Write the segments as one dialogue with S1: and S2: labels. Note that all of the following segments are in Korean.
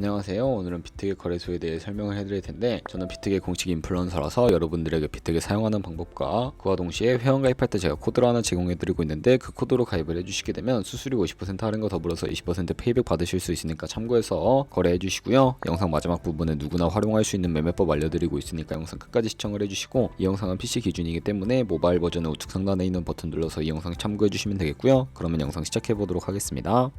S1: 안녕하세요. 오늘은 비트겟 거래소에 대해 설명을 해드릴 텐데, 저는 비트겟 공식 인플루언서라서 여러분들에게 비트겟 사용하는 방법과 그와 동시에 회원 가입할 때 제가 코드를 하나 제공해드리고 있는데, 그 코드로 가입을 해주시게 되면 수수료 50% 할인과 더불어서 20% 페이백 받으실 수 있으니까 참고해서 거래해주시고요. 영상 마지막 부분에 누구나 활용할 수 있는 매매법 알려드리고 있으니까 영상 끝까지 시청을 해주시고, 이 영상은 PC 기준이기 때문에 모바일 버전은 우측 상단에 있는 버튼 눌러서 이 영상 참고해주시면 되겠고요. 그러면 영상 시작해보도록 하겠습니다.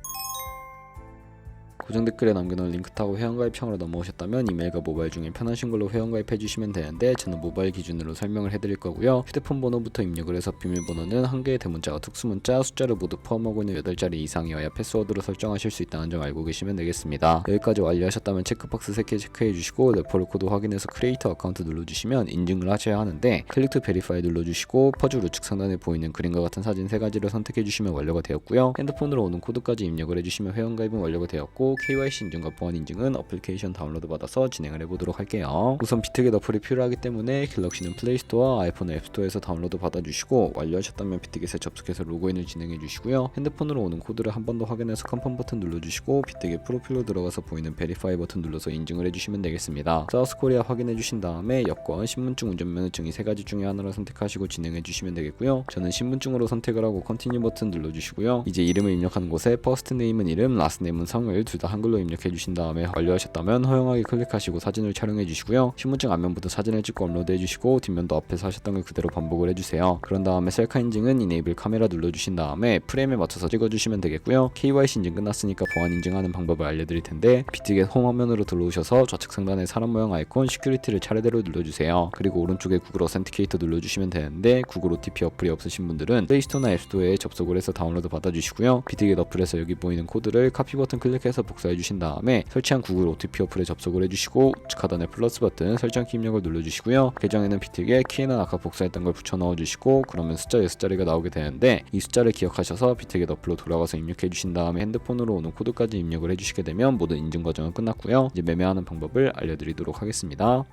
S1: 고정 댓글에 남겨놓은 링크 타고 회원가입창으로 넘어오셨다면 이메일과 모바일 중에 편하신 걸로 회원가입해주시면 되는데, 저는 모바일 기준으로 설명을 해드릴 거고요. 휴대폰 번호부터 입력을 해서 비밀번호는 한 개의 대문자와 특수문자, 숫자를 모두 포함하고 있는 8자리 이상이어야 패스워드로 설정하실 수 있다는 점 알고 계시면 되겠습니다. 여기까지 완료하셨다면 체크박스 3개 체크해주시고 레퍼럴 코드 확인해서 크리에이터 어카운트 눌러주시면 인증을 하셔야 하는데, 클릭 투 베리파이 눌러주시고 퍼즐 우측 상단에 보이는 그림과 같은 사진 3가지를 선택해주시면 완료가 되었고요. 핸드폰으로 오는 코드까지 입력을 해주시면 회원가입은 완료가 되었고, KYC 인증과 보안 인증은 어플리케이션 다운로드 받아서 진행을 해보도록 할게요. 우선 비트겟 어플이 필요하기 때문에 갤럭시는 플레이스토어와 아이폰은 앱스토어에서 다운로드 받아주시고, 완료하셨다면 비트겟에 접속해서 로그인을 진행해주시고요. 핸드폰으로 오는 코드를 한 번 더 확인해서 컨펌 버튼 눌러주시고, 비트겟 프로필로 들어가서 보이는 베리파이 버튼 눌러서 인증을 해주시면 되겠습니다. 사우스코리아 확인해주신 다음에 여권, 신분증, 운전면허증 이 3가지 중에 하나를 선택하시고 진행해주시면 되겠고요. 저는 신분증으로 선택을 하고 컨티뉴 버튼 눌러주시고요. 이제 이름을 입력하는 곳에 퍼스트 네임은 이름, 라스트 네임은 성을 둘 다 한글로 입력해 주신 다음에 완료하셨다면 허용하기 클릭하시고 사진을 촬영해 주시고요. 신분증 앞면부터 사진을 찍고 업로드해 주시고, 뒷면도 앞에서 하셨던 걸 그대로 반복을 해주세요. 그런 다음에 셀카 인증은 이네이블 카메라 눌러주신 다음에 프레임에 맞춰서 찍어주시면 되겠고요. KYC 인증 끝났으니까 보안 인증하는 방법을 알려드릴 텐데, 비트겟 홈 화면으로 들어오셔서 좌측 상단에 사람 모양 아이콘 시큐리티를 차례대로 눌러주세요. 그리고 오른쪽에 구글 어센티케이터 눌러주시면 되는데, 구글 OTP 어플이 없으신 분들은 플레이스토어나 앱스토어에 접속을 해서 다운로드 받아주시고요. 비트겟 어플에서 여기 보이는 코드를 카피 버튼 클릭해서 복사해 주신 다음에 설치한 구글 OTP 어플에 접속을 해주시고, 우측 하단에 플러스 버튼 설정키 입력을 눌러주시고요. 계정에는 비트겟 키에는 아까 복사했던 걸 붙여 넣어주시고, 그러면 숫자 6자리가 나오게 되는데, 이 숫자를 기억하셔서 비트겟 어플로 돌아가서 입력해 주신 다음에 핸드폰으로 오는 코드까지 입력을 해주시게 되면 모든 인증 과정은 끝났고요. 이제 매매하는 방법을 알려드리도록 하겠습니다.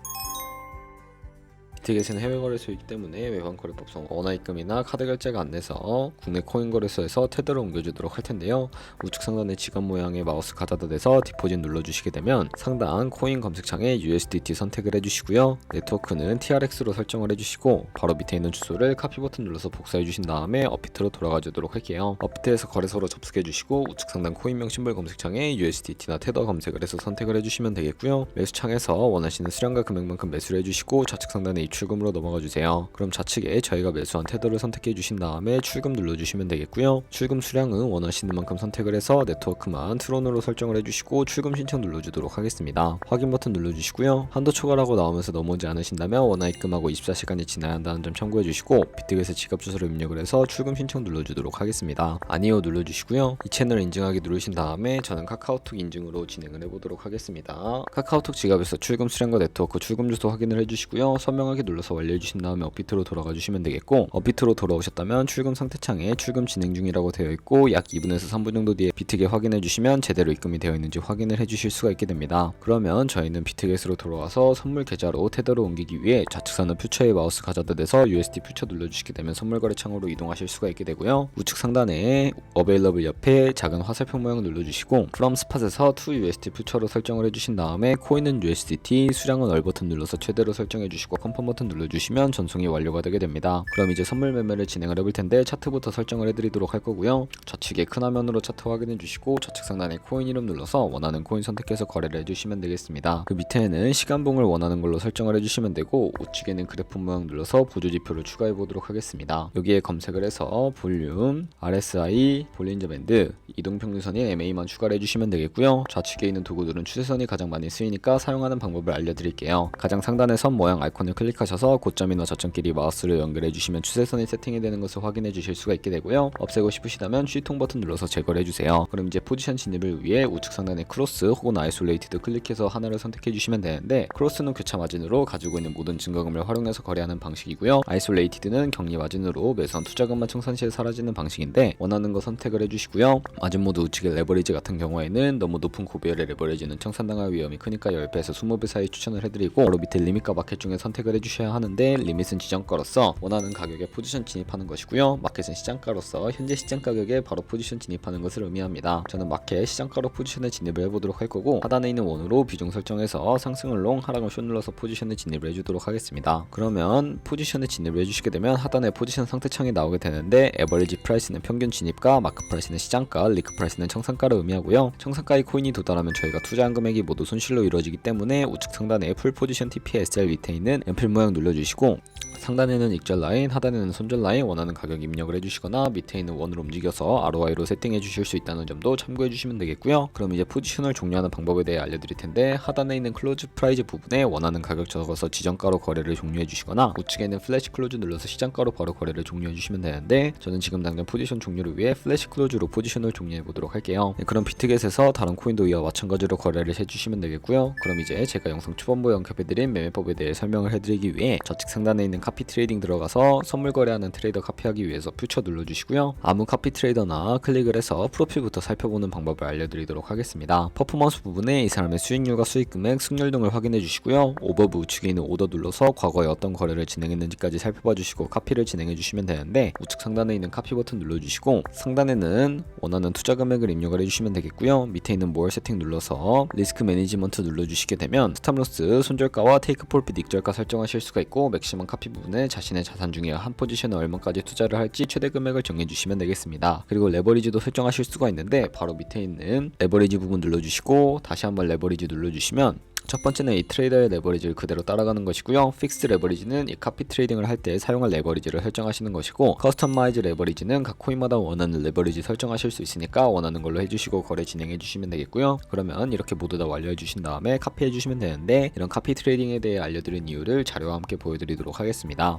S1: 비트겟은 해외 거래소이기 때문에 외환 거래법상 원화 입금이나 카드 결제가 안 돼서 국내 코인 거래소에서 테더를 옮겨주도록 할 텐데요. 우측 상단에 지갑 모양의 마우스 가져다 대서 디포짓 눌러주시게 되면 상단 코인 검색창에 USDT 선택을 해주시고요. 네트워크는 TRX로 설정을 해주시고, 바로 밑에 있는 주소를 카피 버튼 눌러서 복사해 주신 다음에 업비트로 돌아가 주도록 할게요. 업비트에서 거래소로 접속해 주시고, 우측 상단 코인명 심볼 검색창에 USDT나 테더 검색을 해서 선택을 해주시면 되겠고요. 매수창에서 원하시는 수량과 금액만큼 매수를 해주시고, 좌측 상단에 출금으로 넘어가 주세요. 그럼 좌측에 저희가 매수한 테더를 선택해 주신 다음에 출금 눌러주시면 되겠고요. 출금 수량은 원하시는 만큼 선택을 해서 네트워크만 트론으로 설정을 해주시고 출금 신청 눌러주도록 하겠습니다. 확인 버튼 눌러주시고요. 한도 초과라고 나오면서 넘어오지 않으신다면 원화 입금하고 24시간이 지나야 한다는 점 참고해 주시고, 비트겟의 지갑 주소를 입력을 해서 출금 신청 눌러주도록 하겠습니다. 아니요 눌러주시고요. 이 채널 인증하기 누르신 다음에 저는 카카오톡 인증으로 진행을 해보도록 하겠습니다. 카카오톡 지갑에서 출금 수량과 네트워크 출금 주소 확인을 해주시고요. 선명하게 눌러서 완료해 주신 다음에 업비트로 돌아가 주시면 되겠고, 업비트로 돌아오셨다면 출금 상태창에 출금 진행 중이라고 되어 있고, 약 2분에서 3분 정도 뒤에 비트겟 확인해 주시면 제대로 입금이 되어 있는지 확인을 해 주실 수가 있게 됩니다. 그러면 저희는 비트겟으로 돌아와서 선물 계좌로 테더를 옮기기 위해 좌측 상단 퓨처에 마우스 가져다 대서 USD 퓨처 눌러주시게 되면 선물 거래 창으로 이동하실 수가 있게 되고요. 우측 상단에 어베일러블 옆에 작은 화살표 모양 눌러주시고, from spot에서 to USD 퓨처로 설정을 해주신 다음에 코인은 USDT, 수량은 얼 버튼 눌러서 최대로 설정해 주시고 컨펌 버튼 눌러주시면 전송이 완료가 되게 됩니다. 그럼 이제 선물 매매를 진행을 해볼 텐데, 차트부터 설정을 해드리도록 할 거고요. 좌측에 큰 화면으로 차트 확인해 주시고, 좌측 상단에 코인 이름 눌러서 원하는 코인 선택해서 거래를 해주시면 되겠습니다. 그 밑에는 시간봉을 원하는 걸로 설정을 해주시면 되고, 우측에는 그래프 모양 눌러서 보조지표를 추가해 보도록 하겠습니다. 여기에 검색을 해서 볼륨, RSI, 볼린저 밴드, 이동평균선인 MA만 추가를 해주시면 되겠고요. 좌측에 있는 도구들은 추세선이 가장 많이 쓰이니까 사용하는 방법을 알려드릴게요. 가장 상단의 선 모양 아이콘을 클릭하셔서 고점이나 저점끼리 마우스를 연결해 주시면 추세선이 세팅이 되는 것을 확인해 주실 수가 있게 되고요. 없애고 싶으시다면 C통 버튼 눌러서 제거를 해주세요. 그럼 이제 포지션 진입을 위해 우측 상단에 크로스 혹은 아이솔레이티드 클릭해서 하나를 선택해 주시면 되는데, 크로스는 교차 마진으로 가지고 있는 모든 증거금을 활용해서 거래하는 방식이고요. 아이솔레이티드는 격리 마진으로 매수한 투자금만 청산 시에 사라지는 방식인데, 원하는 거 선택을 해주시고요. 마진 모드 우측의 레버리지 같은 경우에는 너무 높은 고비열의 레버리지는 청산당할 위험이 크니까 10배에서 20배 사이 추천을 해드리고, 바로 밑에 리밋과 마켓 중에 선택을 해주시면 해주셔야 하는데 리밋은 지정가로서 원하는 가격에 포지션 진입하는 것이고요. 마켓은 시장가로서 현재 시장 가격에 바로 포지션 진입하는 것을 의미합니다. 저는 마켓 시장가로 포지션에 진입을 해보도록 할 거고, 하단에 있는 원으로 비중 설정해서 상승을 롱, 하락을 숏 눌러서 포지션에 진입을 해주도록 하겠습니다. 그러면 포지션에 진입을 해주시게 되면 하단에 포지션 상태창이 나오게 되는데, 에버리지 프라이스는 평균 진입가, 마크 프라이스는 시장가, 리크 프라이스는 청산가를 의미하고요. 청산가의 코인이 도달하면 저희가 투자한 금액이 모두 손실로 이루어지기 때문에 우측 상단에 풀 포지션 TPSL 밑에 있는 앰플 모양 눌러주시고, 상단에는 익절 라인, 하단에는 손절 라인 원하는 가격 입력을 해주시거나 밑에 있는 원으로 움직여서 ROI로 세팅해 주실 수 있다는 점도 참고해 주시면 되겠고요. 그럼 이제 포지션을 종료하는 방법에 대해 알려드릴 텐데, 하단에 있는 클로즈 프라이즈 부분에 원하는 가격 적어서 지정가로 거래를 종료해 주시거나 우측에 있는 플래시 클로즈 눌러서 시장가로 바로 거래를 종료해 주시면 되는데, 저는 지금 당장 포지션 종료를 위해 플래시 클로즈로 포지션을 종료해 보도록 할게요. 그럼 비트겟에서 다른 코인도 이와 마찬가지로 거래를 해주시면 되겠고요. 그럼 이제 제가 영상 초반부에 언급해드린 매매법에 대해 설명을 해드리기 위해 좌측 상단에 있는 카피 트레이딩 들어가서 선물 거래하는 트레이더 카피하기 위해서 퓨처 눌러주시고요. 아무 카피 트레이더나 클릭을 해서 프로필부터 살펴보는 방법을 알려드리도록 하겠습니다. 퍼포먼스 부분에 이 사람의 수익률과 수익금액, 승률 등을 확인해 주시고요. 오버브 우측에 있는 오더 눌러서 과거에 어떤 거래를 진행했는지까지 살펴봐 주시고 카피를 진행해 주시면 되는데, 우측 상단에 있는 카피 버튼 눌러주시고 상단에는 원하는 투자 금액을 입력을 해주시면 되겠고요. 밑에 있는 more 세팅 눌러서 리스크 매니지먼트 눌러주시게 되면 스탑로스, 손절가와 테이크 프로핏 익절가 설정하실 수가 있고, 맥시멈 카피 부분에 자신의 자산 중에 한 포지션에 얼마까지 투자를 할지 최대 금액을 정해주시면 되겠습니다. 그리고 레버리지도 설정하실 수가 있는데, 바로 밑에 있는 레버리지 부분 눌러주시고 다시 한번 레버리지 눌러주시면 첫 번째는 이 트레이더의 레버리지를 그대로 따라가는 것이고요. 픽스 레버리지는 이 카피 트레이딩을 할 때 사용할 레버리지를 설정하시는 것이고, 커스터마이즈 레버리지는 각 코인마다 원하는 레버리지 설정하실 수 있으니까 원하는 걸로 해주시고 거래 진행해 주시면 되겠고요. 그러면 이렇게 모두 다 완료해 주신 다음에 카피해 주시면 되는데, 이런 카피 트레이딩에 대해 알려드린 이유를 자료와 함께 보여드리도록 하겠습니다.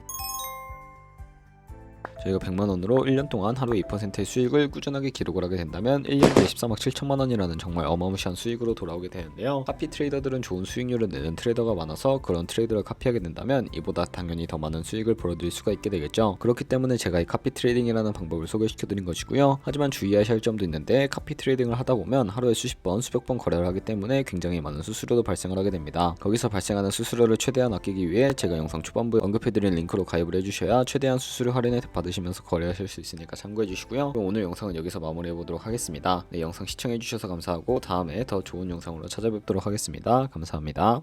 S1: 저희가 100만원으로 1년 동안 하루에 2%의 수익을 꾸준하게 기록을 하게 된다면 1년에 13억 7천만원이라는 정말 어마무시한 수익으로 돌아오게 되는데요. 카피 트레이더들은 좋은 수익률을 내는 트레이더가 많아서 그런 트레이더를 카피하게 된다면 이보다 당연히 더 많은 수익을 벌어들일 수가 있게 되겠죠. 그렇기 때문에 제가 이 카피 트레이딩이라는 방법을 소개시켜드린 것이고요. 하지만 주의하셔야 할 점도 있는데, 카피 트레이딩을 하다 보면 하루에 수십 번, 수백 번 거래를 하기 때문에 굉장히 많은 수수료도 발생을 하게 됩니다. 거기서 발생하는 수수료를 최대한 아끼기 위해 제가 영상 초반부에 언급해드린 링크로 가입을 해주셔야 최대한 수수료 할인을 받으시면서 거래하실 수 있으니까 참고해 주시고요. 그럼 오늘 영상은 여기서 마무리해 보도록 하겠습니다. 네, 영상 시청해 주셔서 감사하고 다음에 더 좋은 영상으로 찾아뵙도록 하겠습니다. 감사합니다.